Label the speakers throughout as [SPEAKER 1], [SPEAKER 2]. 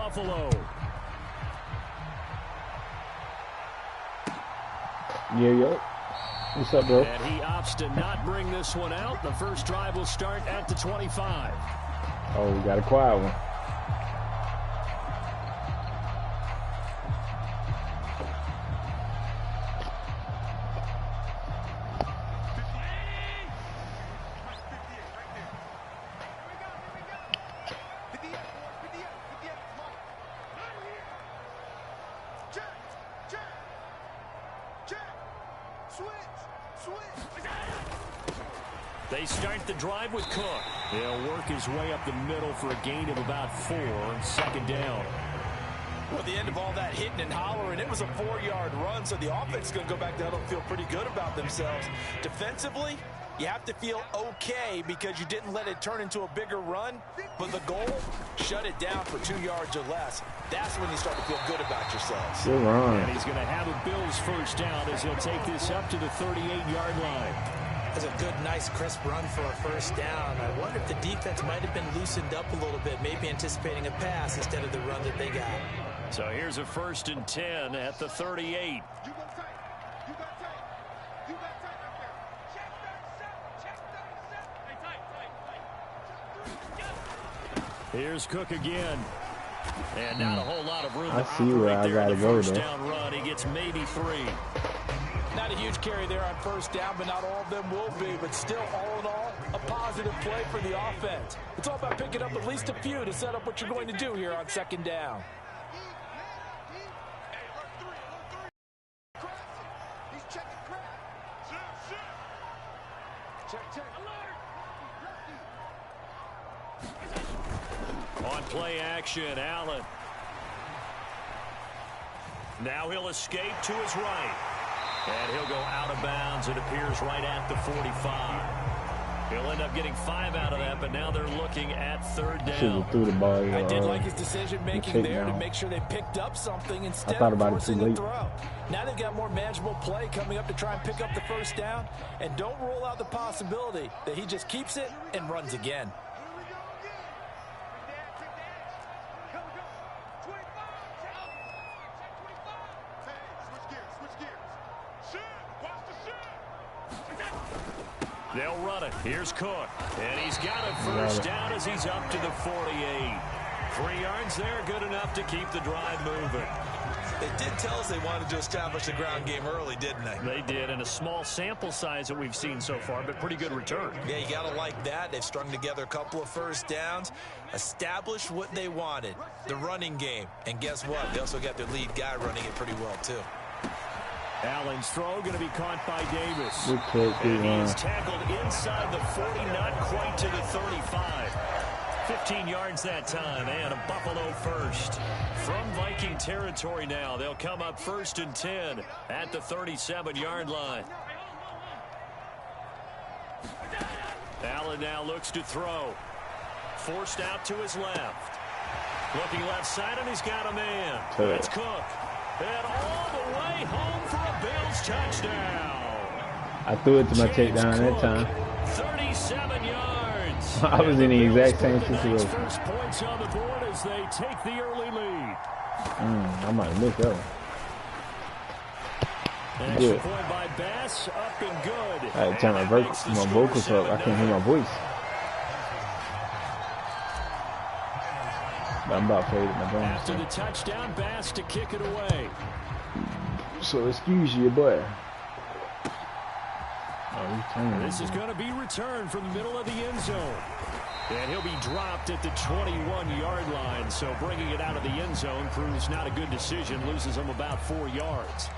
[SPEAKER 1] Buffalo.
[SPEAKER 2] Yo. What's up, bro?
[SPEAKER 1] And he opts to not bring this one out. The first drive will start at the 25.
[SPEAKER 2] Oh, we got a quiet one.
[SPEAKER 1] They start the drive with Cook. He'll work his way up the middle for a gain of about 4, second down.
[SPEAKER 3] Well, at the end of all that hitting and hollering, it was a 4-yard run, so the offense is going to go back down and feel pretty good about themselves. Defensively, you have to feel okay because you didn't let it turn into a bigger run, but the goal, shut it down for 2 yards or less. That's when you start to feel good about yourselves.
[SPEAKER 2] Good run.
[SPEAKER 1] And he's going to have a Bills first down as he'll take this up to the 38-yard line.
[SPEAKER 4] That's a good, nice, crisp run for a first down. I wonder if the defense might have been loosened up a little bit, maybe anticipating a pass instead of the run that they got.
[SPEAKER 1] So here's a 1st and 10 at the 38. Here's Cook again. And not a whole lot of room to operate there in the first down run. He gets maybe 3.
[SPEAKER 3] Not a huge carry there on first down, but not all of them will be. But still, all in all, a positive play for the offense. It's all about picking up at least a few to set up what you're going to do here on second down.
[SPEAKER 1] On play action, Allen. Now he'll escape to his right. And he'll go out of bounds, it appears, right at the 45. He'll end up getting 5 out of that, but now they're looking at 3rd down.
[SPEAKER 2] Threw the ball,
[SPEAKER 3] I did like his decision-making there to make sure they picked up something instead of forcing a throw. Now they've got more manageable play coming up to try and pick up the first down. And don't rule out the possibility that he just keeps it and runs again.
[SPEAKER 1] They'll run it. Here's Cook. And he's got a first down as he's up to the 48. 3 yards there, good enough to keep the drive moving.
[SPEAKER 3] They did tell us they wanted to establish the ground game early, didn't they?
[SPEAKER 1] They did, and a small sample size that we've seen so far, but pretty good return.
[SPEAKER 3] Yeah, you got to like that. They've strung together a couple of first downs, established what they wanted, the running game. And guess what? They also got their lead guy running it pretty well, too.
[SPEAKER 1] Allen's throw going to be caught by Davis.
[SPEAKER 2] And
[SPEAKER 1] he's tackled inside the 40, not quite to the 35. 15 yards that time, and a Buffalo first. From Viking territory now, they'll come up 1st and 10 at the 37-yard line. Allen now looks to throw. Forced out to his left. Looking left side, and he's got a man. That's Cook. And all the way home for a Bills touchdown.
[SPEAKER 2] I threw it to my takedown that time.
[SPEAKER 1] 37 yards.
[SPEAKER 2] I was in the exact same situation.
[SPEAKER 1] First points on the board as they take the early lead.
[SPEAKER 2] I might have missed that one.
[SPEAKER 1] An extra point by Bass, up and good.
[SPEAKER 2] I had to turn my vocals up. I can't hear my voice. I'm about faded my brain.
[SPEAKER 1] After the touchdown, Bass to kick it away.
[SPEAKER 2] So excuse you, boy.
[SPEAKER 1] This is going to be returned from the middle of the end zone. And he'll be dropped at the 21-yard line. So bringing it out of the end zone proves not a good decision. Loses him about 4 yards.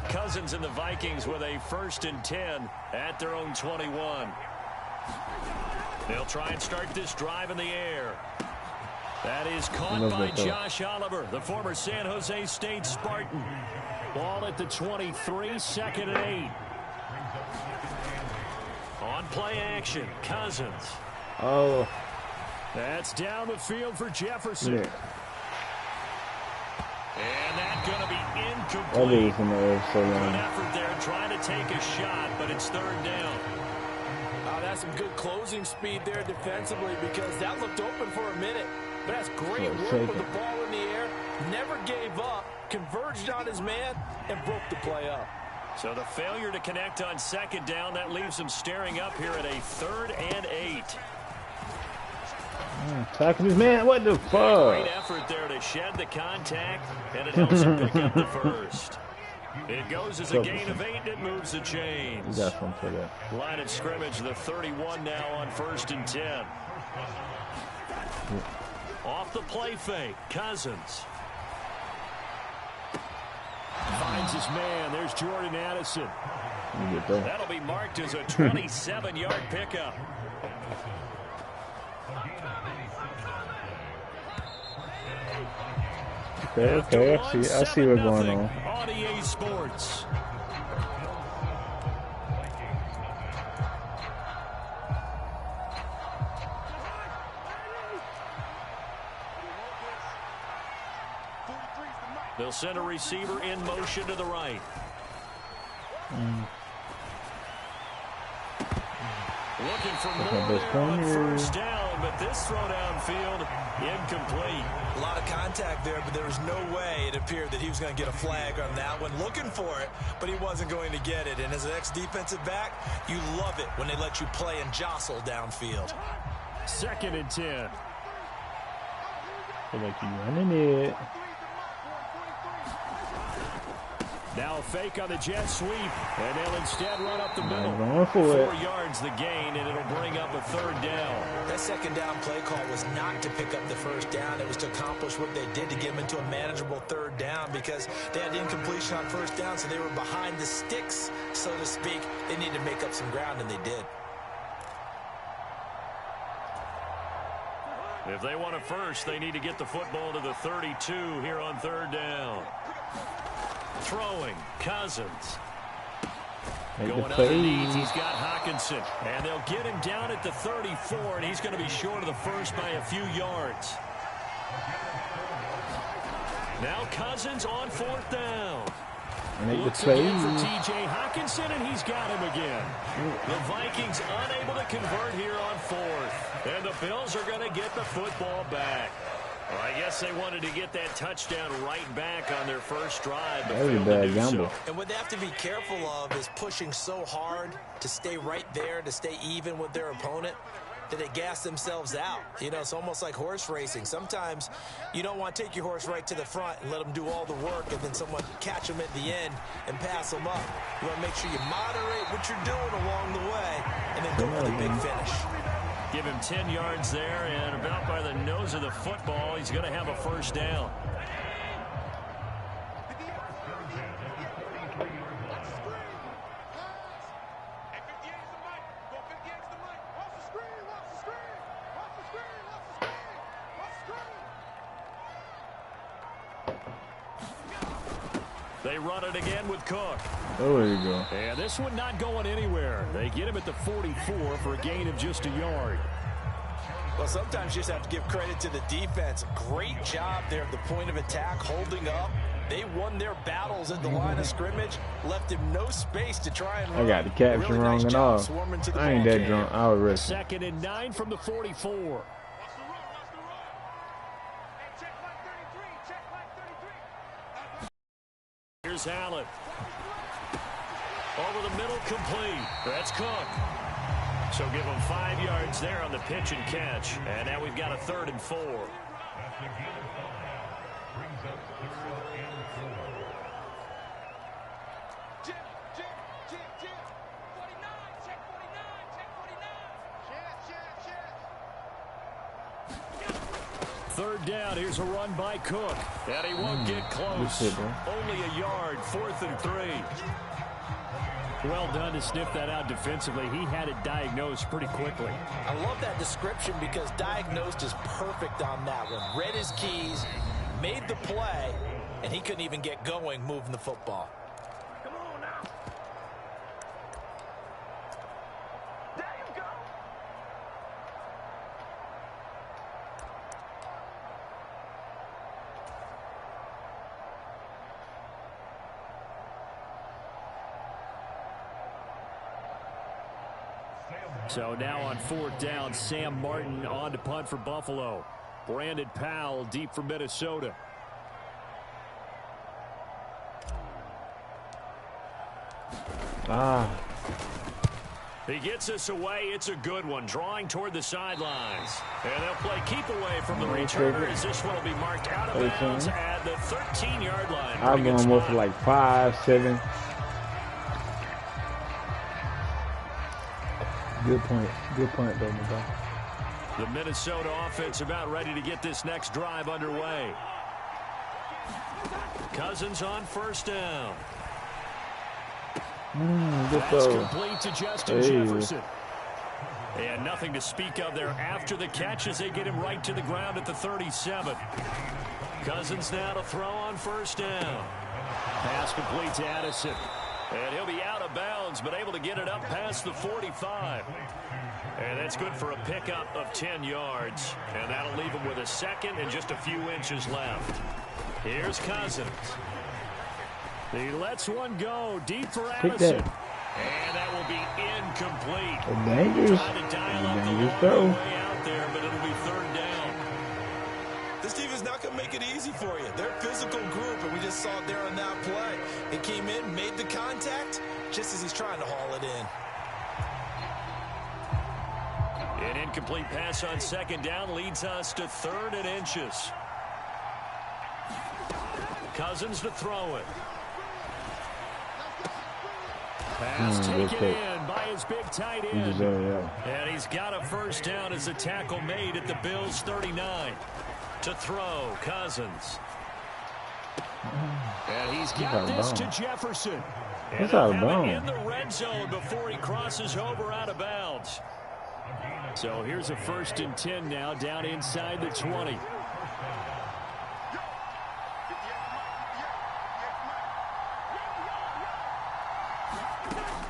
[SPEAKER 1] Cousins and the Vikings with a 1st and 10 at their own 21. They'll try and start this drive in the air. That is caught by Josh Oliver, the former San Jose State Spartan. Ball at the 23, 2nd and 8. On play action, Cousins.
[SPEAKER 2] Oh.
[SPEAKER 1] That's down the field for Jefferson.
[SPEAKER 2] Yeah.
[SPEAKER 1] And that incomplete.
[SPEAKER 2] is in the air so
[SPEAKER 1] Good
[SPEAKER 2] long.
[SPEAKER 1] effort there trying to take a shot, but it's third down.
[SPEAKER 3] That's some good closing speed there defensively because that looked open for a minute. But that's great work with the ball in the air. Never gave up, converged on his man, and broke the play up.
[SPEAKER 1] So the failure to connect on second down, that leaves him staring up here at a 3rd and 8.
[SPEAKER 2] Tackling his man, what the fuck?
[SPEAKER 1] Great effort there to shed the contact, and it helps him pick up the first. It goes as a gain of 8, and it moves the chains.
[SPEAKER 2] You got something for that.
[SPEAKER 1] Line of scrimmage, the 31 now on 1st and 10.
[SPEAKER 2] Yeah.
[SPEAKER 1] Off the play fake, Cousins. Finds his man. There's Jordan Addison. That'll be marked as a 27-yard pickup.
[SPEAKER 2] Okay, I see what's going on.
[SPEAKER 1] On EA Sports. They'll send a receiver in motion to the right. Looking for more there on 1st down, but this throw downfield incomplete.
[SPEAKER 3] A lot of contact there, but there was no way it appeared that he was going to get a flag on that one. Looking for it, but he wasn't going to get it. And as an ex-defensive back, you love it when they let you play and jostle downfield.
[SPEAKER 1] 2nd and 10.
[SPEAKER 2] Feel like you running it.
[SPEAKER 1] Now a fake on the jet sweep, and they'll instead run up the middle.
[SPEAKER 2] Going for
[SPEAKER 1] 4
[SPEAKER 2] it.
[SPEAKER 1] yards the gain, and it'll bring up a 3rd down.
[SPEAKER 3] That 2nd down play call was not to pick up the 1st down. It was to accomplish what they did to get them into a manageable 3rd down because they had incompletion on 1st down, so they were behind the sticks, so to speak. They needed to make up some ground, and they did.
[SPEAKER 1] If they want a first, they need to get the football to the 32 here on 3rd down. Throwing, Cousins. Going underneath, he's got Hockenson. And they'll get him down at the 34, and he's going to be short of the first by a few yards. Now Cousins on 4th down. Looks again for T.J. Hockenson, and he's got him again. The Vikings unable to convert here on 4th. And the Bills are going to get the football back. Well, I guess they wanted to get that touchdown right back on their first drive.
[SPEAKER 2] That was a bad gamble.
[SPEAKER 3] And what they have to be careful of is pushing so hard to stay right there, to stay even with their opponent, that they gas themselves out. You know, it's almost like horse racing. Sometimes you don't want to take your horse right to the front and let them do all the work and then someone catch them at the end and pass them up. You want to make sure you moderate what you're doing along the way and then go for the big finish.
[SPEAKER 1] Give him 10 yards there, and about by the nose of the football, he's going to have a 1st down. They run it again with Cook.
[SPEAKER 2] Oh, there you go.
[SPEAKER 1] And this one not going anywhere. They get him at the 44 for a gain of just a yard.
[SPEAKER 3] Well, sometimes you just have to give credit to the defense. Great job there at the point of attack, holding up. They won their battles at the line of scrimmage, left him no space to try and run.
[SPEAKER 2] I got the caption
[SPEAKER 3] really
[SPEAKER 2] wrong
[SPEAKER 3] nice
[SPEAKER 2] and
[SPEAKER 3] job
[SPEAKER 2] all.
[SPEAKER 3] swarming to the
[SPEAKER 2] I ain't
[SPEAKER 3] ball
[SPEAKER 2] that
[SPEAKER 3] game.
[SPEAKER 2] drunk. I was ready.
[SPEAKER 1] 2nd and 9 from the 44. Here's Allen. Over the middle, complete. That's Cook. So give him 5 yards there on the pitch and catch. And now we've got a 3rd and 4. Third down, here's a run by Cook. And he won't get close. Only a yard, 4th and 3. Well done to sniff that out defensively. He had it diagnosed pretty quickly.
[SPEAKER 3] I love that description because diagnosed is perfect on that one. Read his keys, made the play, and he couldn't even get going moving the football. Come on now. There you go.
[SPEAKER 1] So now on 4th down, Sam Martin on to punt for Buffalo. Brandon Powell deep for Minnesota. He gets us away. It's a good one. Drawing toward the sidelines. And they'll play keep away from the returner as this one will be marked out of bounds at the 13-yard line.
[SPEAKER 2] I'm going more for like 5, 7. Good point. Good point, though, Miguel.
[SPEAKER 1] The Minnesota offense about ready to get this next drive underway. Cousins on 1st down. That's complete to Justin Jefferson. And nothing to speak of there after the catch as they get him right to the ground at the 37. Cousins now to throw on 1st down. Pass complete to Addison. And he'll be out of bounds, but able to get it up past the 45. And that's good for a pickup of 10 yards. And that'll leave him with a 2nd and just a few inches left. Here's Cousins. He lets one go deep for Addison. And that will be incomplete.
[SPEAKER 2] Dangerous. Dangerous throw.
[SPEAKER 1] Way out there, but it'll be 3rd down.
[SPEAKER 3] This team is not going to make it easy for you. They're a physical group, and we just saw it there on that play. It came in, made the contact, just as he's trying to haul it in.
[SPEAKER 1] An incomplete pass on 2nd down leads us to 3rd and inches. Cousins to throw it. Pass taken in by his big tight end. And he's got a 1st down as a tackle made at the Bills' 39. To throw, Cousins. And he's got this to Jefferson. And they'll have it in the red zone before he crosses over out of bounds. So here's a 1st and 10 now down inside the 20.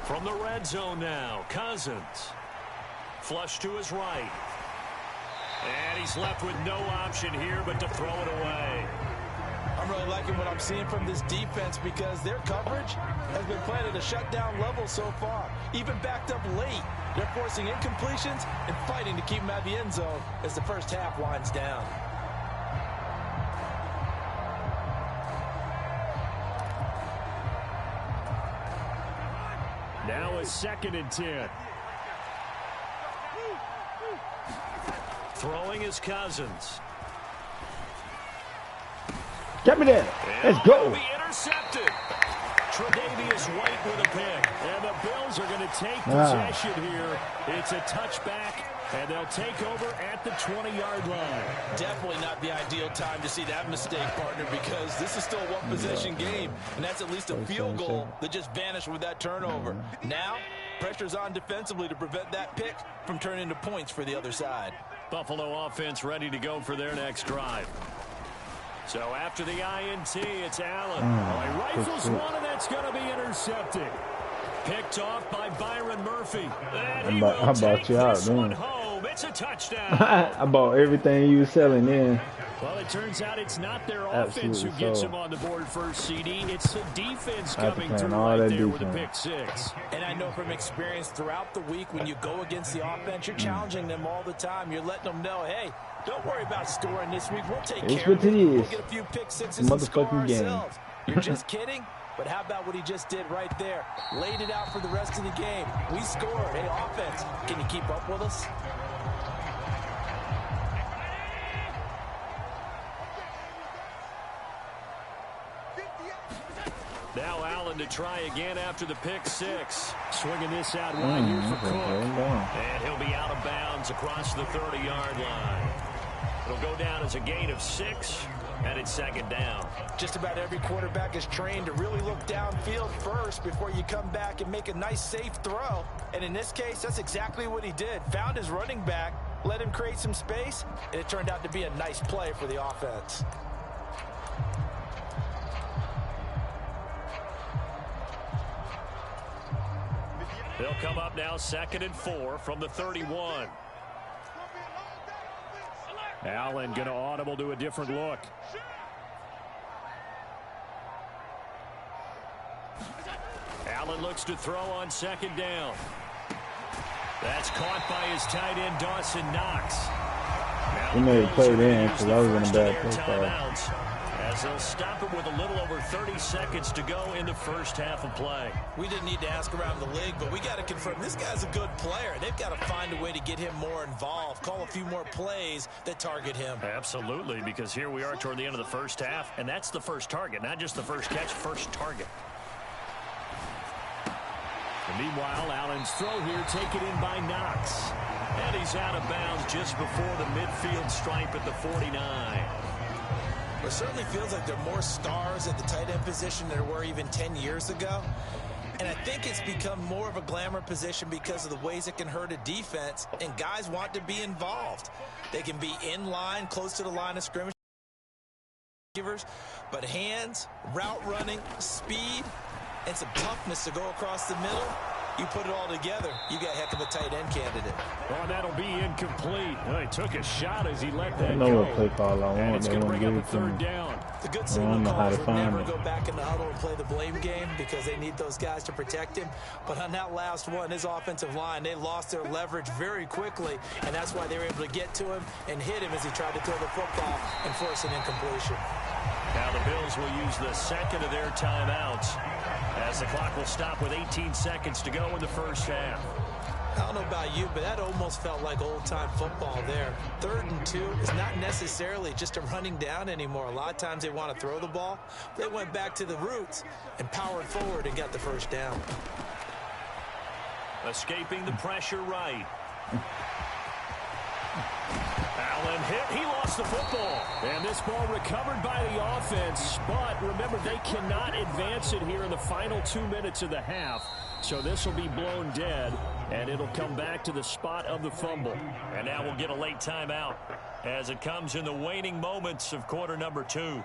[SPEAKER 1] From the red zone now, Cousins. Flush to his right. And he's left with no option here but to throw it away.
[SPEAKER 3] I'm really liking what I'm seeing from this defense because their coverage has been playing at a shutdown level so far. Even backed up late, they're forcing incompletions and fighting to keep them out of the end zone as the first half winds down.
[SPEAKER 1] Now a 2nd and 10. Throwing is Cousins.
[SPEAKER 2] Get me there. Let's go.
[SPEAKER 1] Be intercepted. Tre'Davious White with a pick. And the Bills are going to take possession here. It's a touchback, and they'll take over at the 20-yard line.
[SPEAKER 3] Definitely not the ideal time to see that mistake, partner, because this is still a one-possession game, and that's at least a field goal that just vanished with that turnover. Now, pressure's on defensively to prevent that pick from turning into points for the other side.
[SPEAKER 1] Buffalo offense ready to go for their next drive. So after the INT, it's Allen. He rifles one, and that's going to be intercepted. Picked off by Byron Murphy. And he will take this one home. It's a touchdown.
[SPEAKER 2] I bought everything you were selling in.
[SPEAKER 1] Well, it turns out it's not their offense who gets him on the board first, CD. It's the defense coming through right there with a pick 6.
[SPEAKER 4] And I know from experience throughout the week, when you go against the offense, you're challenging them all the time. You're letting them know, hey, don't worry about scoring this week. We'll take care of it. We'll get a few pick 6s and score ourselves. You're just kidding? But how about what he just did right there? Laid it out for the rest of the game. We scored. Hey, offense, can you keep up with us?
[SPEAKER 1] Now Allen to try again after the pick 6. Swinging this out wide here for Cook. And he'll be out of bounds across the 30-yard line. It'll go down as a gain of 6, and it's 2nd down.
[SPEAKER 3] Just about every quarterback is trained to really look downfield first before you come back and make a nice, safe throw. And in this case, that's exactly what he did. Found his running back, let him create some space, and it turned out to be a nice play for the offense.
[SPEAKER 1] They'll come up now 2nd and 4 from the 31. Allen going to audible to a different look. Allen looks to throw on 2nd down. That's caught by his tight end, Dawson Knox.
[SPEAKER 2] We made a play then because I was in a bad place.
[SPEAKER 1] As they'll stop it with a little over 30 seconds to go in the first half of play.
[SPEAKER 3] We didn't need to ask around the league, but we got to confirm this guy's a good player. They've got to find a way to get him more involved, call a few more plays that target him.
[SPEAKER 1] Absolutely, because here we are toward the end of the first half, and that's the first target, not just the first catch, first target. And meanwhile, Allen's throw here taken in by Knox. And he's out of bounds just before the midfield stripe at the 49.
[SPEAKER 3] It certainly feels like there are more stars at the tight end position than there were even 10 years ago. And I think it's become more of a glamour position because of the ways it can hurt a defense, and guys want to be involved. They can be in line, close to the line of scrimmage, but hands, route running, speed, and some toughness to go across the middle. You put it all together, you got a heck of a tight end candidate.
[SPEAKER 1] Oh, that'll be incomplete. Well, he took a shot as he let that go.
[SPEAKER 2] I know what play call I want.
[SPEAKER 1] And it's going to bring up a
[SPEAKER 2] to
[SPEAKER 1] third down.
[SPEAKER 3] The good signal calls would never go back in the huddle and play the blame game because they need those guys to protect him. But on that last one, his offensive line, they lost their leverage very quickly, and that's why they were able to get to him and hit him as he tried to throw the football and force an incompletion.
[SPEAKER 1] Now the Bills will use the second of their timeouts as the clock will stop with 18 seconds to go in the first half.
[SPEAKER 3] I don't know about you, but that almost felt like old-time football there. 3rd and 2 is not necessarily just a running down anymore. A lot of times they want to throw the ball. They went back to the roots and powered forward and got the first down.
[SPEAKER 1] Escaping the pressure right. Allen hit. He lost the football. And this ball recovered by the offense. But remember, they cannot advance it here in the final 2 minutes of the half. So this will be blown dead, and it'll come back to the spot of the fumble. And now we'll get a late timeout as it comes in the waning moments of quarter number 2.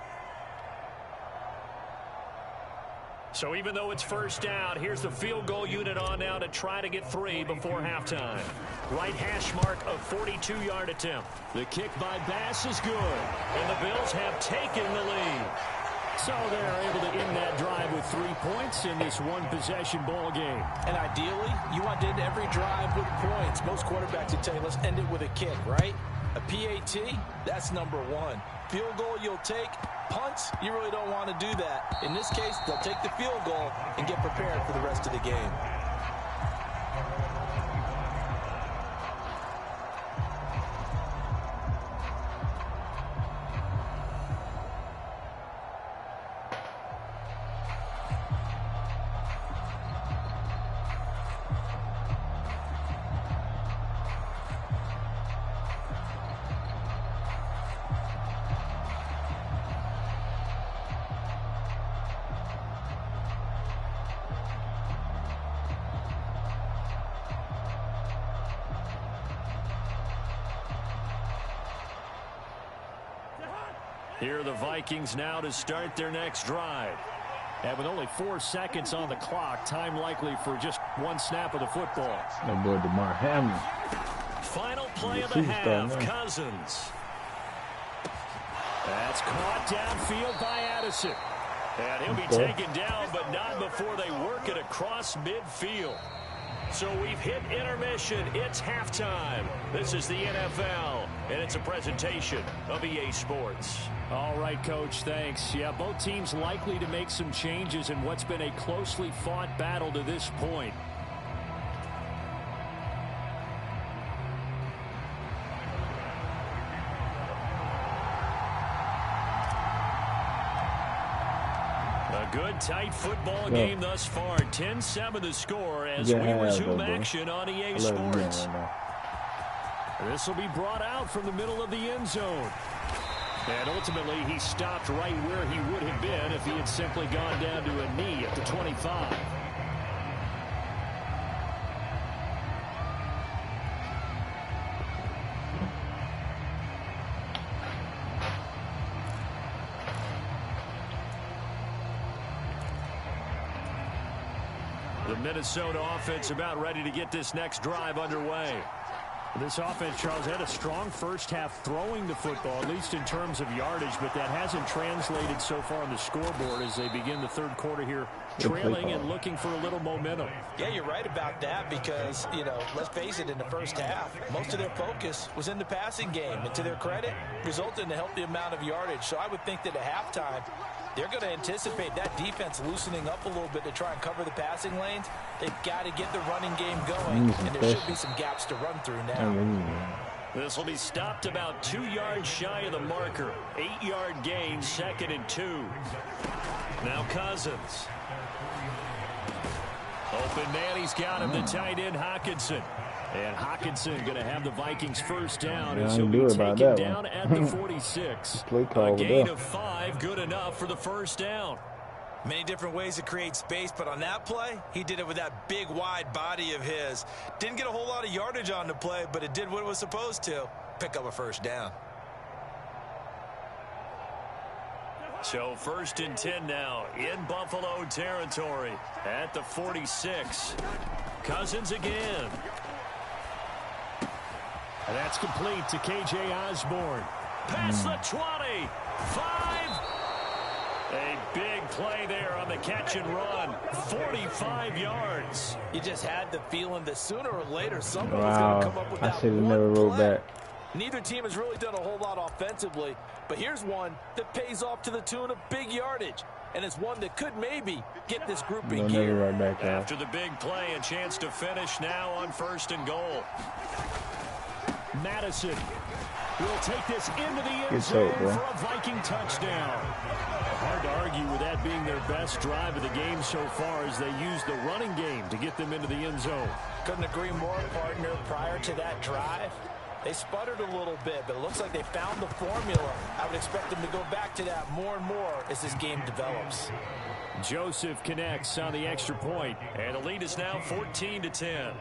[SPEAKER 1] So even though it's first down, here's the field goal unit on now to try to get 3 before halftime. Right hash mark of 42-yard attempt. The kick by Bass is good, and the Bills have taken the lead. So they're able to end that drive with 3 points in this one-possession ball game.
[SPEAKER 3] And ideally, you want to end every drive with points. Most quarterbacks would tell you, let's end it with a kick, right? A PAT, that's number 1. Field goal you'll take. Punts, you really don't want to do that. In this case, they'll take the field goal and get prepared for the rest of the game.
[SPEAKER 1] Here are the Vikings now to start their next drive. And with only 4 seconds on the clock, time likely for just 1 snap of the football.
[SPEAKER 2] That boy DeMar Hamlin.
[SPEAKER 1] Final play of the half, Cousins. That's caught downfield by Addison. And he'll be taken down, but not before they work it across midfield. So we've hit intermission. It's halftime. This is the NFL, and it's a presentation of EA Sports. All right, Coach, thanks. Yeah, both teams likely to make some changes in what's been a closely fought battle to this point. Good tight football game thus far. 10-7 the score as we resume action on EA Sports. This will be brought out from the middle of the end zone. And ultimately, he stopped right where he would have been if he had simply gone down to a knee at the 25. The Minnesota offense about ready to get this next drive underway. This offense, Charles, had a strong first half throwing the football, at least in terms of yardage, but that hasn't translated so far on the scoreboard as they begin the third quarter here, trailing and looking for a little momentum.
[SPEAKER 3] Yeah, you're right about that because, you know, let's face it, in the first half, most of their focus was in the passing game. And to their credit, resulted in a healthy amount of yardage. So I would think that at halftime, they're going to anticipate that defense loosening up a little bit to try and cover the passing lanes. They've got to get the running game going, and there should be some gaps to run through now.
[SPEAKER 1] This will be stopped about 2 yards shy of the marker. 8-yard gain, 2nd and 2. Now Cousins. Open man, he's got him, the tight end Hockenson. And Hockenson going to have the Vikings first down as he'll be taken down at the 46. A gain of 5, good enough for the first down.
[SPEAKER 3] Many different ways to create space, but on that play, he did it with that big, wide body of his. Didn't get a whole lot of yardage on the play, but it did what it was supposed to. Pick up a first down.
[SPEAKER 1] So 1st and 10 now in Buffalo territory at the 46. Cousins again. And that's complete to K.J. Osborne. Past the 20. 5. A big play there on the catch and run. 45 yards.
[SPEAKER 3] You just had the feeling that sooner or later someone was going to come up with that one play.
[SPEAKER 2] I should have never rolled back.
[SPEAKER 3] Neither team has really done a whole lot offensively, but here's one that pays off to the tune of big yardage, and it's one that could maybe get this group in gear.
[SPEAKER 2] Right back
[SPEAKER 1] after the big play, a chance to finish now on 1st and goal. Madison will take this into the end zone for a Viking touchdown. Hard to argue with that being their best drive of the game so far as they use the running game to get them into the end zone.
[SPEAKER 3] Couldn't agree more, partner. Prior to that drive, they sputtered a little bit, but it looks like they found the formula. I would expect them to go back to that more and more as this game develops.
[SPEAKER 1] Joseph connects on the extra point, and the lead is now 14-10.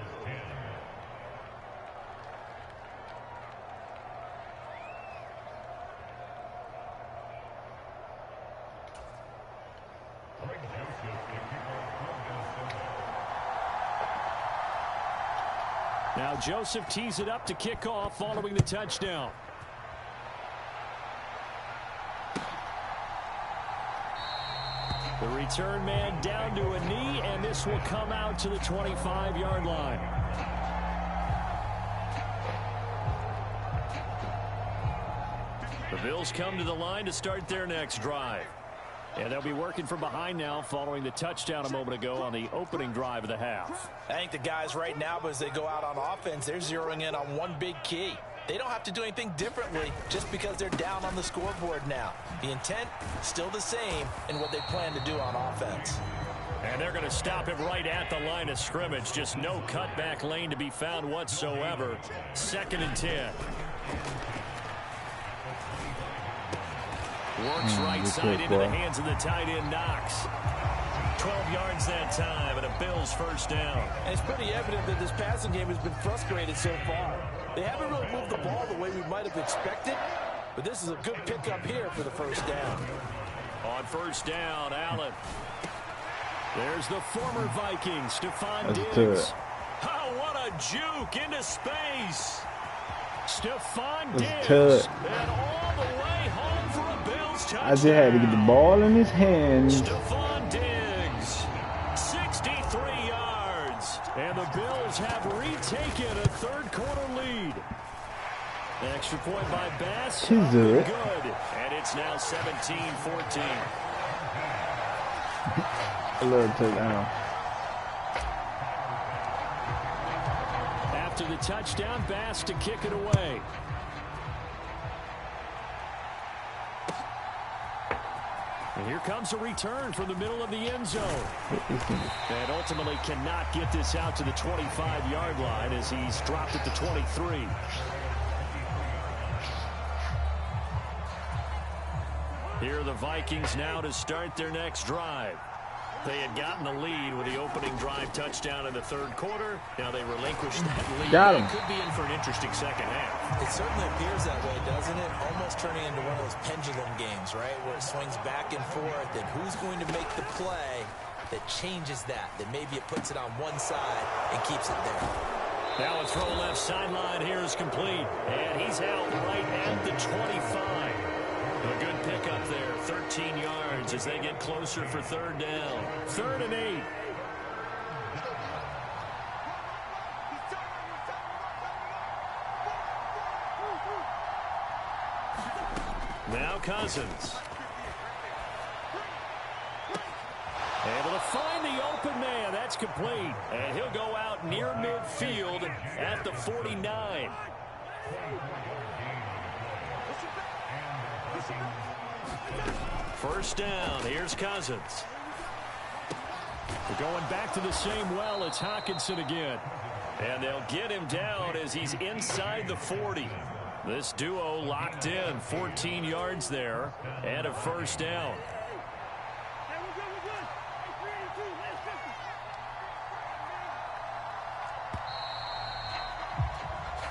[SPEAKER 1] Now Joseph tees it up to kick off following the touchdown. The return man down to a knee, and this will come out to the 25-yard line. The Bills come to the line to start their next drive. And they'll be working from behind now following the touchdown a moment ago on the opening drive of the half.
[SPEAKER 3] I think the guys right now, as they go out on offense, they're zeroing in on one big key. They don't have to do anything differently just because they're down on the scoreboard now. The intent, still the same in what they plan to do on offense.
[SPEAKER 1] And they're going to stop him right at the line of scrimmage. Just no cutback lane to be found whatsoever. 2nd and 10. Works right side into the hands of the tight end Knox. 12 yards that time, and a Bills first down.
[SPEAKER 3] And it's pretty evident that this passing game has been frustrated so far. They haven't really moved the ball the way we might have expected, but this is a good pickup here for the first down.
[SPEAKER 1] On first down, Allen. There's the former Viking, Stephon Diggs. Oh, what a juke into space. Stephon Diggs. And all the way home for a Bills touchdown.
[SPEAKER 2] I just had to get the ball in his hands.
[SPEAKER 1] Stephon Diggs, 63 yards. And the Bills have retaken a third-quarter lead. The extra point by Bass. Good. And it's now 17-14.
[SPEAKER 2] A little touchdown.
[SPEAKER 1] After the touchdown, Bass to kick it away. And here comes a return from the middle of the end zone. And ultimately cannot get this out to the 25-yard line as he's dropped at the 23. Here are the Vikings now to start their next drive. They had gotten the lead with the opening drive touchdown in the third quarter. Now they relinquished that lead.
[SPEAKER 2] Got him.
[SPEAKER 1] It could be in for an interesting second half.
[SPEAKER 3] It certainly appears that way, doesn't it? Almost turning into one of those pendulum games, right? Where it swings back and forth, and who's going to make the play that changes that maybe it puts it on one side and keeps it there.
[SPEAKER 1] Now a throw left sideline here is complete. And he's out right at the 25. A good pickup there. 13 yards as they get closer for third down. 3rd and 8. Now Cousins. Able to find the open man. That's complete. And he'll go out near midfield at the 49. First down. Here's Cousins. We're going back to the same well. It's Hockenson again. And they'll get him down as he's inside the 40. This duo locked in. 14 yards there and a first down.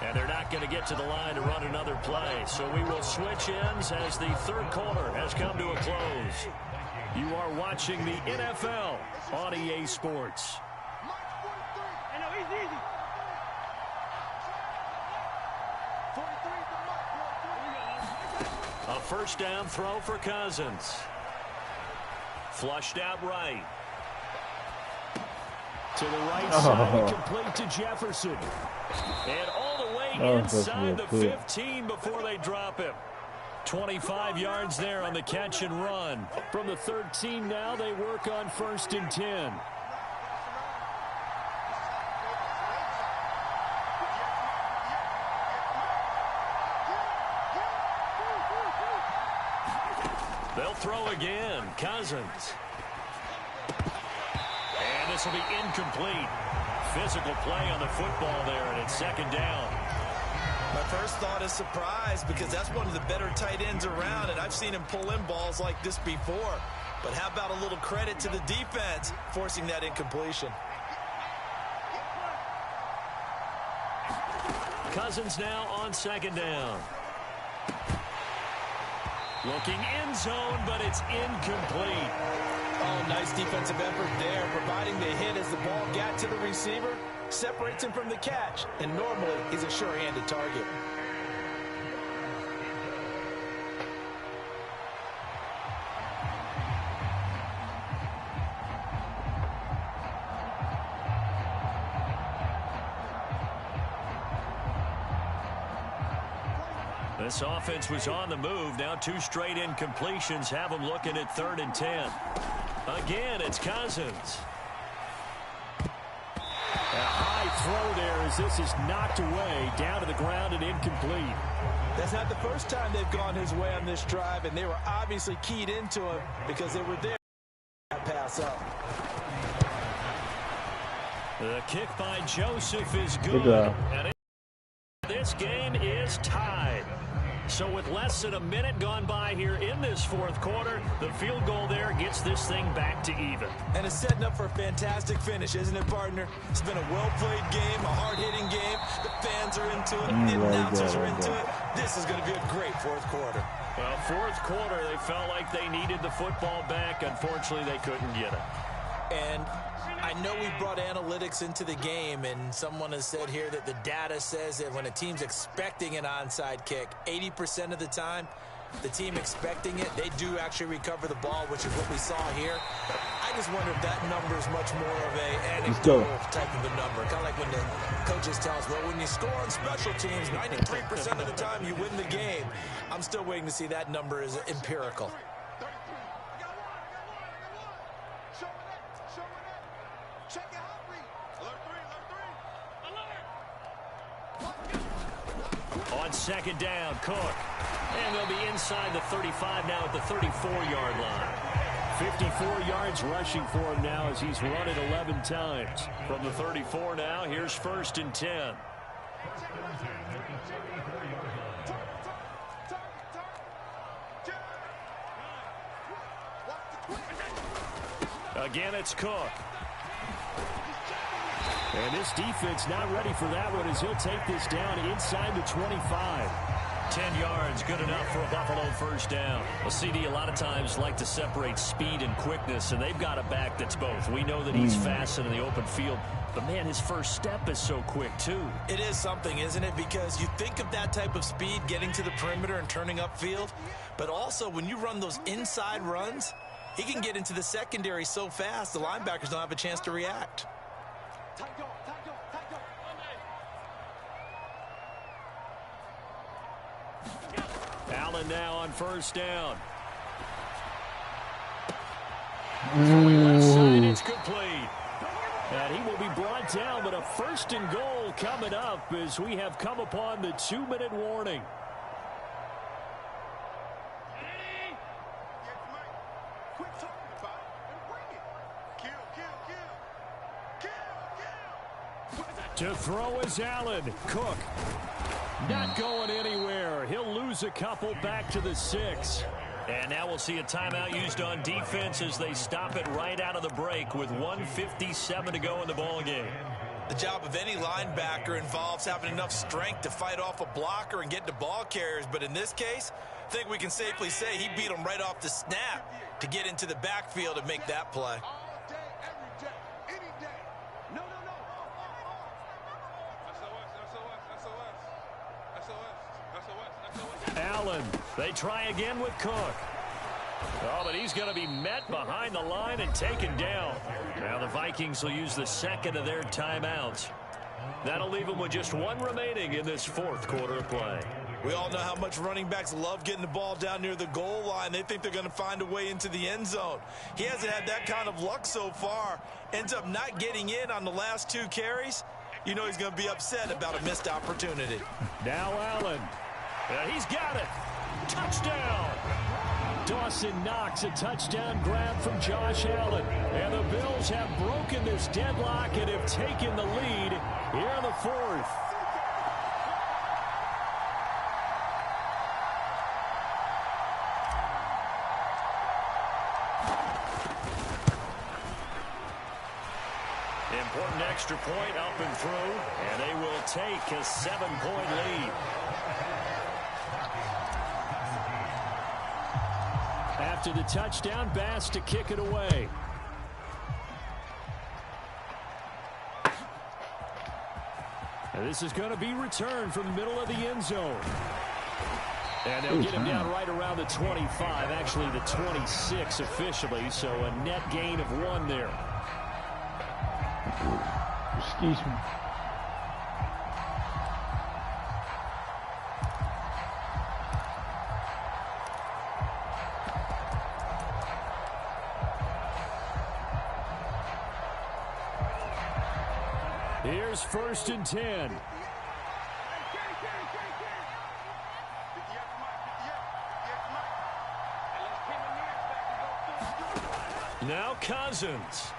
[SPEAKER 1] And they're not going to get to the line to run another play. So we will switch ends as the third quarter has come to a close. You are watching the NFL on EA Sports. A first down throw for Cousins. Flushed out right. To the right side, complete to Jefferson. And all the way inside the 15 before they drop him. 25 yards there on the catch and run. From the 13 now, they work on 1st and 10. They'll throw again. Cousins. And this will be incomplete. Physical play on the football there, and it's 2nd down.
[SPEAKER 3] My first thought is surprise because that's one of the better tight ends around, and I've seen him pull in balls like this before. But how about a little credit to the defense forcing that incompletion?
[SPEAKER 1] Cousins now on 2nd down. Looking end zone, but it's incomplete.
[SPEAKER 3] Oh, nice defensive effort there, providing the hit as the ball got to the receiver, separates him from the catch, and normally he's a sure-handed target.
[SPEAKER 1] This offense was on the move. Now 2 straight incompletions have them looking at 3rd and 10. Again, it's Cousins. A high throw there as this is knocked away, down to the ground and incomplete.
[SPEAKER 3] That's not the first time they've gone his way on this drive, and they were obviously keyed into him because they were there. Pass up.
[SPEAKER 1] The kick by Joseph is good. And this game is tied. So with less than a minute gone by here in this 4th quarter, the field goal there gets this thing back to even.
[SPEAKER 3] And it's setting up for a fantastic finish, isn't it, partner? It's been a well-played game, a hard-hitting game. The fans are into it. The announcers are into it. This is going to be a great 4th quarter.
[SPEAKER 1] Well, 4th quarter, they felt like they needed the football back. Unfortunately, they couldn't get it.
[SPEAKER 3] And I know we brought analytics into the game, and someone has said here that the data says that when a team's expecting an onside kick, 80% of the time, the team expecting it, they do actually recover the ball, which is what we saw here. I just wonder if that number is much more of an anecdotal type of a number. Kind of like when the coaches tell us, well, when you score on special teams, 93% of the time you win the game. I'm still waiting to see that number is empirical.
[SPEAKER 1] On 2nd down, Cook. And they'll be inside the 35 now at the 34-yard line. 54 yards rushing for him now as he's run it 11 times. From the 34 now, here's 1st and 10. Again, it's Cook. And this defense not ready for that one as he'll take this down inside the 25. 10 yards, good enough for a Buffalo first down. Well, CD a lot of times like to separate speed and quickness, and they've got a back that's both. We know that he's fast in the open field, but, man, his first step is so quick, too.
[SPEAKER 3] It is something, isn't it? Because you think of that type of speed getting to the perimeter and turning upfield, but also when you run those inside runs, he can get into the secondary so fast the linebackers don't have a chance to react.
[SPEAKER 1] Allen now on first down. Throwing left side, it's complete. And he will be brought down, but a first and goal coming up as we have come upon the 2-minute warning. To throw is Allen. Cook not going anywhere. He'll lose a couple back to the 6. And now we'll see a timeout used on defense as they stop it right out of the break with 1:57 to go in the ballgame.
[SPEAKER 3] The job of any linebacker involves having enough strength to fight off a blocker and get to ball carriers. But in this case, I think we can safely say he beat him right off the snap to get into the backfield and make that play.
[SPEAKER 1] Allen, they try again with Cook. Oh, but he's going to be met behind the line and taken down. Now the Vikings will use the second of their timeouts. That'll leave them with just one remaining in this fourth quarter of play.
[SPEAKER 3] We all know how much running backs love getting the ball down near the goal line. They think they're going to find a way into the end zone. He hasn't had that kind of luck so far. Ends up not getting in on the last 2 carries. You know he's going to be upset about a missed opportunity.
[SPEAKER 1] Now Allen. He's got it. Touchdown. Dawson Knox, a touchdown grab from Josh Allen. And the Bills have broken this deadlock and have taken the lead here in the fourth. Important extra point up and through, and they will take a 7-point lead. After the touchdown, Bass to kick it away. And this is going to be returned from the middle of the end zone. And they'll get him down right around the 25, actually the 26 officially, so a net gain of 1 there.
[SPEAKER 2] Excuse me.
[SPEAKER 1] Here's 1st and 10. Now Cousins.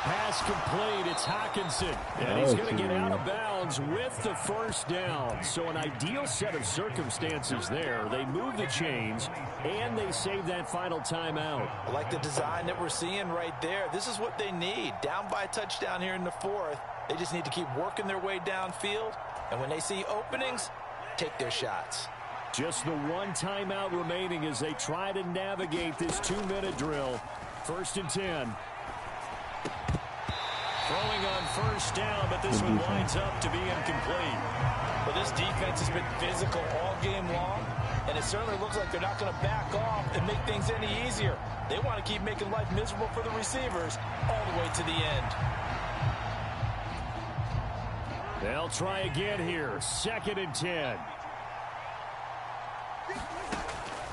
[SPEAKER 1] Pass complete. It's Hockenson. And he's going to get out of bounds with the first down. So an ideal set of circumstances there. They move the chains, and they save that final timeout.
[SPEAKER 3] I like the design that we're seeing right there. This is what they need. Down by a touchdown here in the fourth. They just need to keep working their way downfield. And when they see openings, take their shots.
[SPEAKER 1] Just the 1 timeout remaining as they try to navigate this 2-minute drill. 1st and 10. Throwing on first down, but this one winds up to be incomplete.
[SPEAKER 3] Well, this defense has been physical all game long, and it certainly looks like they're not going to back off and make things any easier. They want to keep making life miserable for the receivers all the way to the end.
[SPEAKER 1] They'll try again here. 2nd and 10.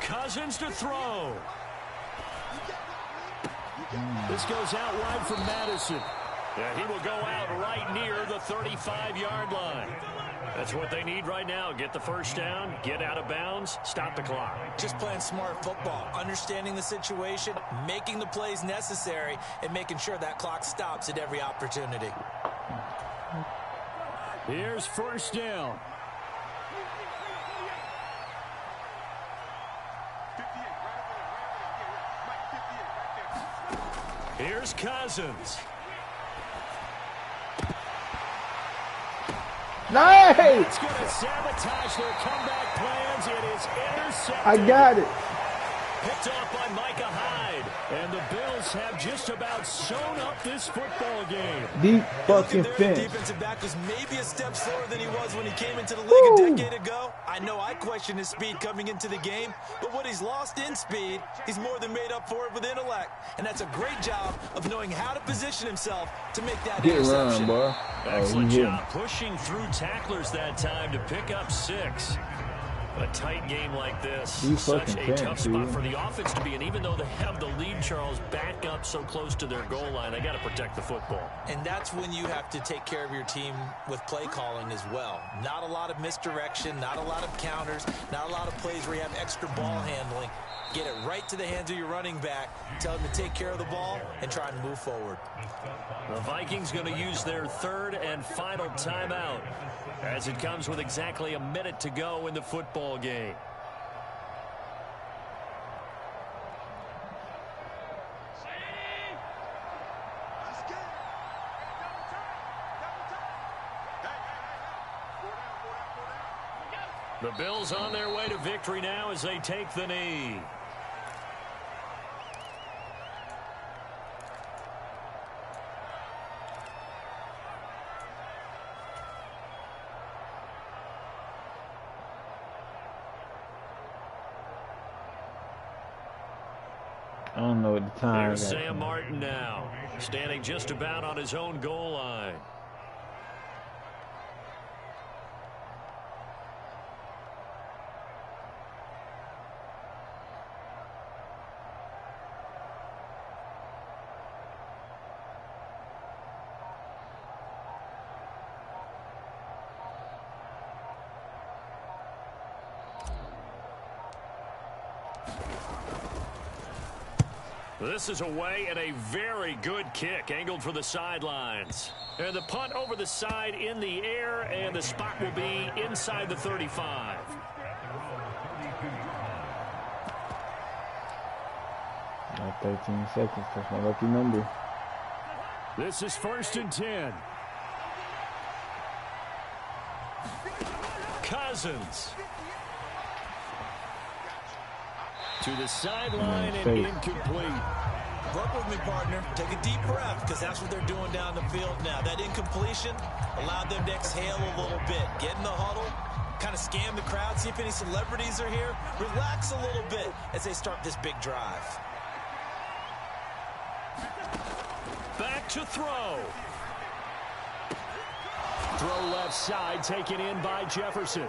[SPEAKER 1] Cousins to throw. This goes out wide from Madison. Yeah, he will go out right near the 35-yard line. That's what they need right now. Get the first down, get out of bounds, stop the clock.
[SPEAKER 3] Just playing smart football, understanding the situation, making the plays necessary, and making sure that clock stops at every opportunity.
[SPEAKER 1] Here's first down. Here's Cousins.
[SPEAKER 2] Nice!
[SPEAKER 1] It's going to sabotage their comeback plans. It is intercepted.
[SPEAKER 2] I got it.
[SPEAKER 1] Picked off by Micah Hyde. And the Bills have just about sewn up this football game.
[SPEAKER 2] Deep fucking fence.
[SPEAKER 3] The defensive back was maybe a step slower than he was when he came into the league a decade ago. I know I questioned his speed coming into the game, but what he's lost in speed, he's more than made up for it with intellect. And that's a great job of knowing how to position himself to make that interception.
[SPEAKER 2] Run, boy.
[SPEAKER 1] Excellent job pushing through tacklers that time to pick up 6. A tight game like this, such a tough spot for the offense to be in. Even though they have the lead, Charles, back up so close to their goal line, they got to protect the football.
[SPEAKER 3] And that's when you have to take care of your team with play calling as well. Not a lot of misdirection, not a lot of counters, not a lot of plays where you have extra ball handling. Get it right to the hands of your running back, tell him to take care of the ball, and try and move forward.
[SPEAKER 1] The Vikings going to use their 3rd and final timeout as it comes with exactly a minute to go in the football game. The Bills on their way to victory now as they take the knee.
[SPEAKER 2] I don't know what the time
[SPEAKER 1] There's
[SPEAKER 2] is.
[SPEAKER 1] Sam Martin now, standing just about on his own goal line. This is away and a very good kick angled for the sidelines. And the punt over the side in the air, and the spot will be inside the 35.
[SPEAKER 2] About 13 seconds. That's my lucky number.
[SPEAKER 1] This is 1st and 10. Cousins. To the sideline and incomplete.
[SPEAKER 3] Work with me, partner. Take a deep breath, because that's what they're doing down the field now. That incompletion allowed them to exhale a little bit. Get in the huddle, kind of scan the crowd, see if any celebrities are here. Relax a little bit as they start this big drive.
[SPEAKER 1] Back to throw. Throw left side, taken in by Jefferson.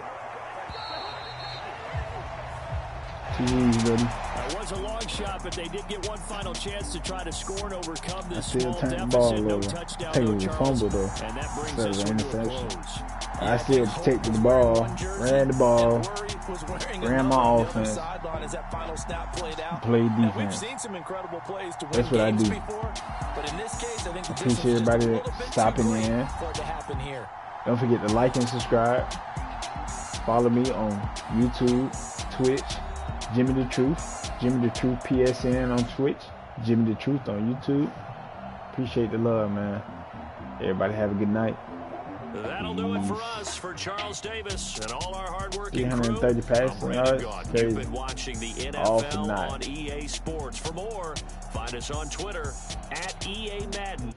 [SPEAKER 1] That was a long shot, but they did get one final chance to try to score and overcome this small deficit. No touchdown, no Charles, and that brings us to a close.
[SPEAKER 2] I still protected the ball, ran the ball, ran my offense, played defense.
[SPEAKER 3] We've seen some incredible plays to win
[SPEAKER 2] That's what I do.
[SPEAKER 3] before, but in this case, I think
[SPEAKER 2] Appreciate everybody stopping in. Don't forget to like and subscribe. Follow me on YouTube, Twitch, JimmyDaTruth, JimmyDaTruthPSN on Twitch, JimmyDaTruth on YouTube. Appreciate the love, man. Everybody have a good night.
[SPEAKER 1] That'll do it for us, for Charles Davis and all our hardworking crew.
[SPEAKER 2] 330 passing yards.
[SPEAKER 1] You've been watching the NFL on EA Sports. For more, find us on Twitter @EA Madden.